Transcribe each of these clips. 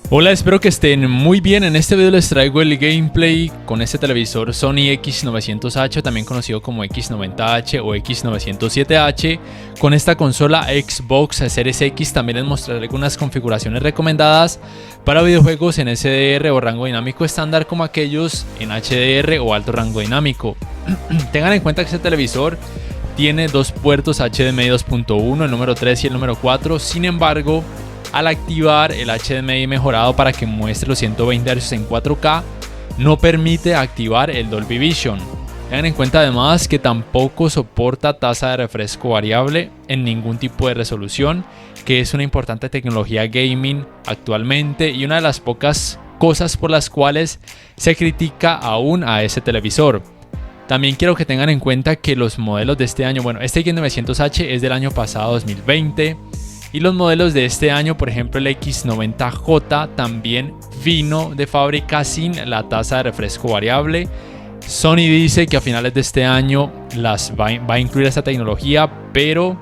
Hola, espero que estén muy bien. En este video les traigo el gameplay con este televisor Sony X900H, también conocido como X90H o X907H. Con esta consola Xbox Series X también les mostraré algunas configuraciones recomendadas para videojuegos en SDR o rango dinámico estándar, como aquellos en HDR o alto rango dinámico. Tengan en cuenta que este televisor tiene dos puertos HDMI 2.1, el número 3 y el número 4. Sin embargo, al activar el HDMI mejorado para que muestre los 120 Hz en 4K, no permite activar el Dolby Vision. Tengan en cuenta además que tampoco soporta tasa de refresco variable en ningún tipo de resolución, que es una importante tecnología gaming actualmente y una de las pocas cosas por las cuales se critica aún a ese televisor. También quiero que tengan en cuenta que los modelos de este año, este X900H es del año pasado 2020. Y los modelos de este año, por ejemplo el X90J, también vino de fábrica sin la tasa de refresco variable. Sony dice que a finales de este año va a incluir esta tecnología, pero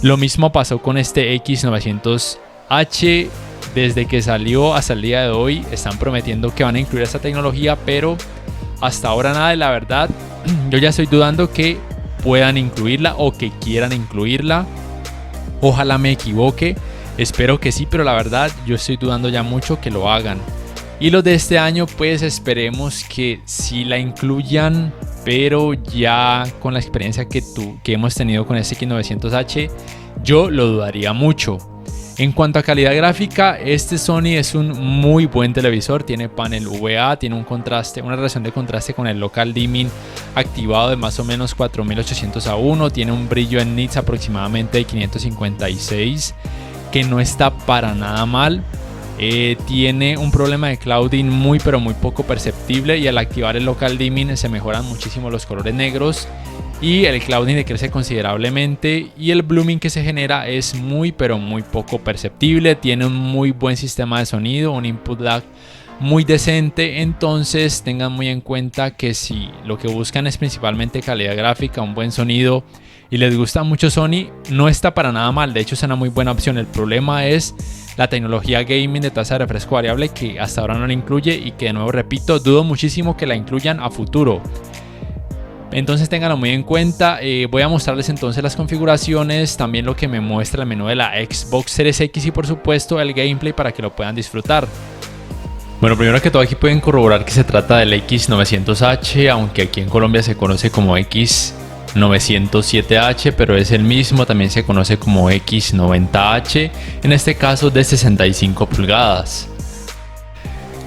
lo mismo pasó con este X900H. Desde que salió hasta el día de hoy están prometiendo que van a incluir esta tecnología, pero hasta ahora nada. Y la verdad, yo ya estoy dudando que puedan incluirla o que quieran incluirla. Ojalá me equivoque, espero que sí, pero la verdad yo estoy dudando ya mucho que lo hagan. Y los de este año pues esperemos que sí la incluyan, pero ya con la experiencia que hemos tenido con este X900H, yo lo dudaría mucho. En cuanto a calidad gráfica, este Sony es un muy buen televisor, tiene panel VA, tiene una relación de contraste con el local dimming activado de más o menos 4800:1, tiene un brillo en nits aproximadamente de 556, que no está para nada mal. Tiene un problema de clouding muy poco perceptible, y al activar el local dimming se mejoran muchísimo los colores negros y el clouding decrece considerablemente, y el blooming que se genera es muy poco perceptible. Tiene un muy buen sistema de sonido, un input lag muy decente. Entonces tengan muy en cuenta que si lo que buscan es principalmente calidad gráfica, un buen sonido y les gusta mucho Sony, no está para nada mal. De hecho es una muy buena opción. El problema es la tecnología gaming de tasa de refresco variable, que hasta ahora no la incluye y que, de nuevo repito, dudo muchísimo que la incluyan a futuro. Entonces ténganlo muy en cuenta. Voy a mostrarles entonces las configuraciones, también lo que me muestra el menú de la Xbox Series X y por supuesto el gameplay para que lo puedan disfrutar. Bueno, primero que todo aquí pueden corroborar que se trata del X900H, aunque aquí en Colombia se conoce como X907H, pero es el mismo, también se conoce como X90H, en este caso de 65 pulgadas.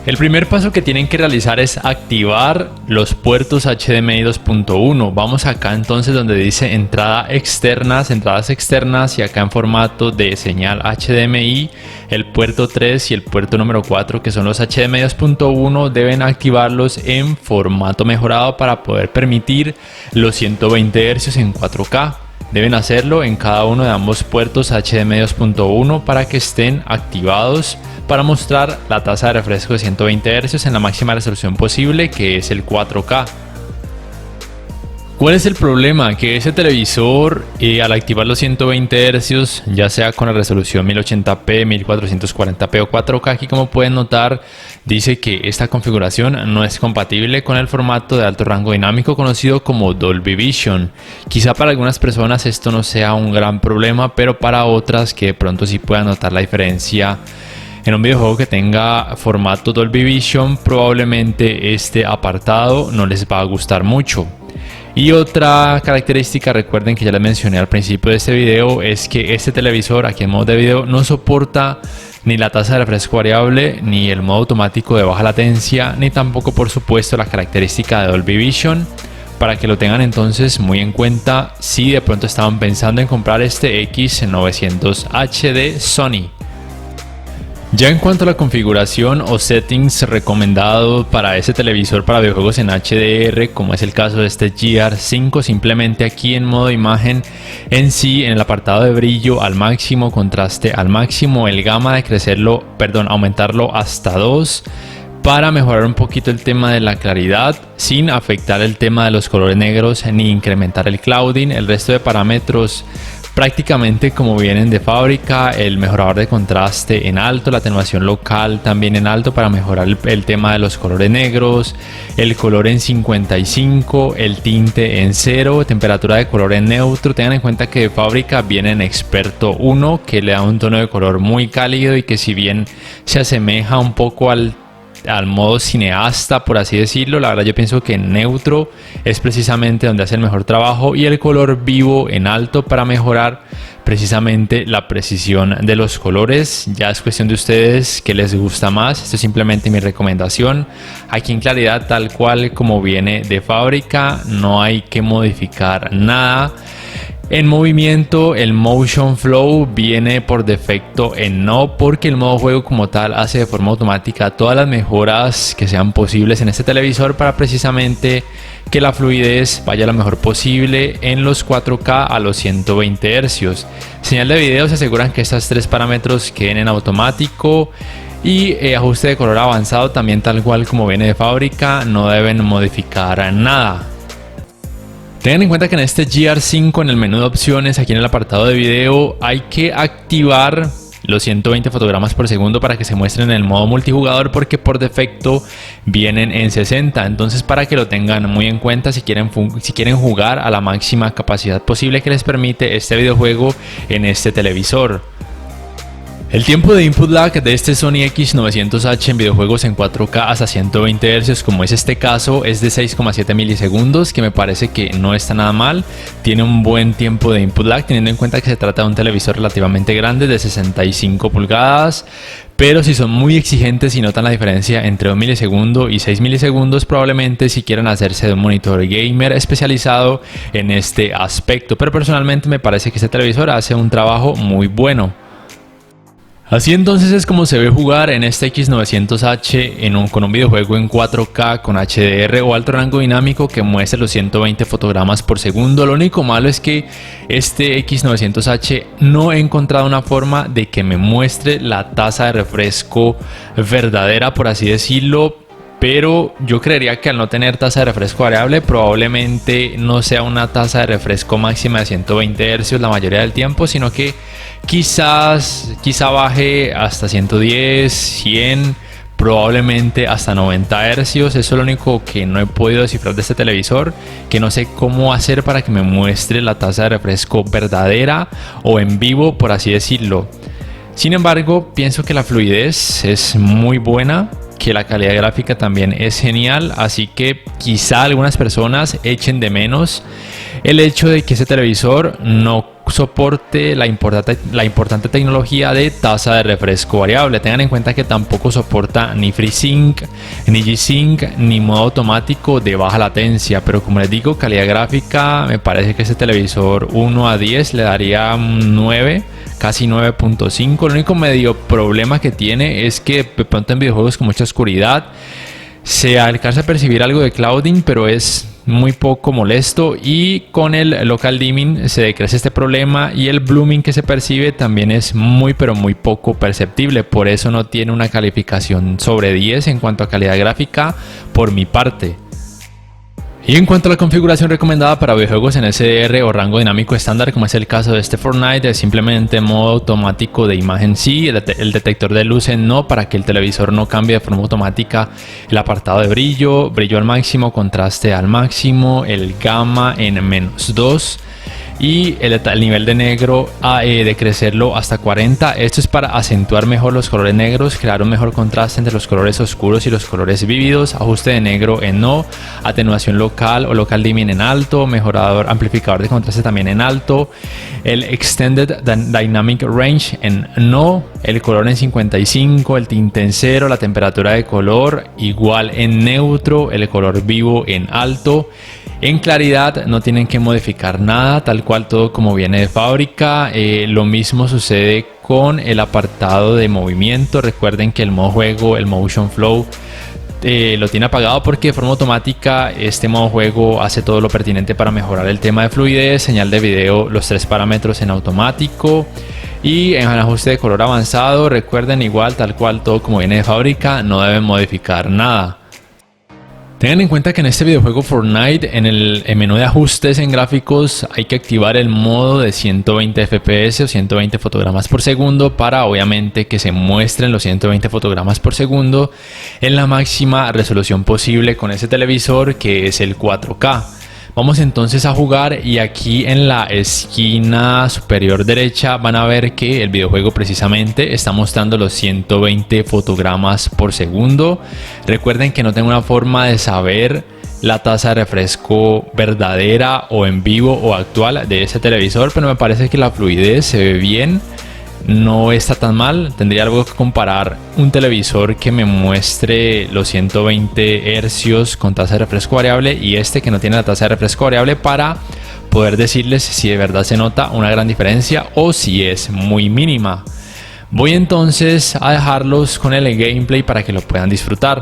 El primer paso que tienen que realizar es activar los puertos HDMI 2.1. Vamos acá entonces donde dice entradas externas, y acá en formato de señal HDMI, el puerto 3 y el puerto número 4, que son los HDMI 2.1, deben activarlos en formato mejorado para poder permitir los 120 Hz en 4K. Deben hacerlo en cada uno de ambos puertos HDMI 2.1 para que estén activados, para mostrar la tasa de refresco de 120 Hz en la máxima resolución posible, que es el 4K. ¿Cuál es el problema? Que ese televisor, al activar los 120 Hz, ya sea con la resolución 1080p, 1440p o 4K, aquí como pueden notar dice que esta configuración no es compatible con el formato de alto rango dinámico conocido como Dolby Vision. Quizá para algunas personas esto no sea un gran problema, pero para otras que de pronto sí puedan notar la diferencia en un videojuego que tenga formato Dolby Vision, probablemente este apartado no les va a gustar mucho. Y otra característica, recuerden que ya les mencioné al principio de este video, es que este televisor aquí en modo de video no soporta ni la tasa de refresco variable, ni el modo automático de baja latencia, ni tampoco por supuesto la característica de Dolby Vision, para que lo tengan entonces muy en cuenta si de pronto estaban pensando en comprar este X900H de Sony. Ya en cuanto a la configuración o settings recomendado para ese televisor para videojuegos en HDR, como es el caso de este GR5, simplemente aquí en modo imagen en sí, en el apartado de brillo al máximo, contraste al máximo, el gamma de aumentarlo hasta 2 para mejorar un poquito el tema de la claridad sin afectar el tema de los colores negros ni incrementar el clouding. El resto de parámetros prácticamente como vienen de fábrica. El mejorador de contraste en alto, la atenuación local también en alto para mejorar el tema de los colores negros, el color en 55, el tinte en 0, temperatura de color en neutro. Tengan en cuenta que de fábrica viene en experto 1, que le da un tono de color muy cálido y que si bien se asemeja un poco al modo cineasta, por así decirlo, la verdad yo pienso que en neutro es precisamente donde hace el mejor trabajo, y el color vivo en alto para mejorar precisamente la precisión de los colores. Ya es cuestión de ustedes qué les gusta más. Esto es simplemente mi recomendación. Aquí en claridad tal cual como viene de fábrica, no hay que modificar nada. En movimiento, el Motion Flow viene por defecto en no, porque el modo juego como tal hace de forma automática todas las mejoras que sean posibles en este televisor para precisamente que la fluidez vaya lo mejor posible en los 4K a los 120 Hz. Señal de video, se aseguran que estos tres parámetros queden en automático. Y ajuste de color avanzado también tal cual como viene de fábrica, no deben modificar nada. Tengan en cuenta que en este GR5, en el menú de opciones, aquí en el apartado de video, hay que activar los 120 fotogramas por segundo para que se muestren en el modo multijugador, porque por defecto vienen en 60. Entonces, para que lo tengan muy en cuenta si quieren jugar a la máxima capacidad posible que les permite este videojuego en este televisor. El tiempo de input lag de este Sony X900H en videojuegos en 4K hasta 120 Hz, como es este caso, es de 6,7 milisegundos, que me parece que no está nada mal. Tiene un buen tiempo de input lag, teniendo en cuenta que se trata de un televisor relativamente grande de 65 pulgadas. Pero si son muy exigentes y notan la diferencia entre 1 milisegundo y 6 milisegundos, probablemente si quieran hacerse de un monitor gamer especializado en este aspecto. Pero personalmente me parece que este televisor hace un trabajo muy bueno. Así entonces es como se ve jugar en este X900H con un videojuego en 4K con HDR o alto rango dinámico que muestre los 120 fotogramas por segundo. Lo único malo es que este X900H no he encontrado una forma de que me muestre la tasa de refresco verdadera, por así decirlo. Pero yo creería que al no tener tasa de refresco variable, probablemente no sea una tasa de refresco máxima de 120 Hz la mayoría del tiempo, sino que quizá baje hasta 110, 100, probablemente hasta 90 Hz. Eso es lo único que no he podido descifrar de este televisor, que no sé cómo hacer para que me muestre la tasa de refresco verdadera o en vivo, por así decirlo. Sin embargo, pienso que la fluidez es muy buena, que la calidad gráfica también es genial, así que quizá algunas personas echen de menos el hecho de que ese televisor no soporte la importante tecnología de tasa de refresco variable. Tengan en cuenta que tampoco soporta ni FreeSync, ni G-Sync, ni modo automático de baja latencia, pero como les digo, calidad gráfica, me parece que ese televisor 1 a 10 le daría un 9, casi 9.5. El único medio problema que tiene es que de pronto en videojuegos con mucha oscuridad se alcanza a percibir algo de clouding, pero es muy poco molesto, y con el local dimming se decrece este problema, y el blooming que se percibe también es muy pero muy poco perceptible. Por eso no tiene una calificación sobre 10 en cuanto a calidad gráfica por mi parte. Y en cuanto a la configuración recomendada para videojuegos en SDR o rango dinámico estándar, como es el caso de este Fortnite, es simplemente modo automático de imagen sí, el detector de luz en no, para que el televisor no cambie de forma automática el apartado de brillo, brillo al máximo, contraste al máximo, el gamma en -2, y el nivel de negro de crecerlo hasta 40. Esto es para acentuar mejor los colores negros, crear un mejor contraste entre los colores oscuros y los colores vívidos. Ajuste de negro en no, atenuación local o local dimming en alto, amplificador de contraste también en alto, el extended dynamic range en no, el color en 55, el tinte en 0, la temperatura de color igual en neutro, el color vivo en alto. En claridad no tienen que modificar nada, tal cual todo como viene de fábrica. Lo mismo sucede con el apartado de movimiento. Recuerden que el modo juego, el Motion Flow, lo tiene apagado porque de forma automática este modo juego hace todo lo pertinente para mejorar el tema de fluidez. Señal de video, los tres parámetros en automático. Y en el ajuste de color avanzado, recuerden igual tal cual todo como viene de fábrica, no deben modificar nada. Tengan en cuenta que en este videojuego Fortnite, en el menú de ajustes en gráficos, hay que activar el modo de 120 FPS o 120 fotogramas por segundo para obviamente que se muestren los 120 fotogramas por segundo en la máxima resolución posible con ese televisor, que es el 4K. Vamos entonces a jugar, y aquí en la esquina superior derecha van a ver que el videojuego precisamente está mostrando los 120 fotogramas por segundo. Recuerden que no tengo una forma de saber la tasa de refresco verdadera o en vivo o actual de ese televisor, pero me parece que la fluidez se ve bien. No está tan mal. Tendría algo que comparar un televisor que me muestre los 120 hercios con tasa de refresco variable y este que no tiene la tasa de refresco variable, para poder decirles si de verdad se nota una gran diferencia o si es muy mínima. Voy entonces a dejarlos con el gameplay para que lo puedan disfrutar.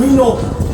camino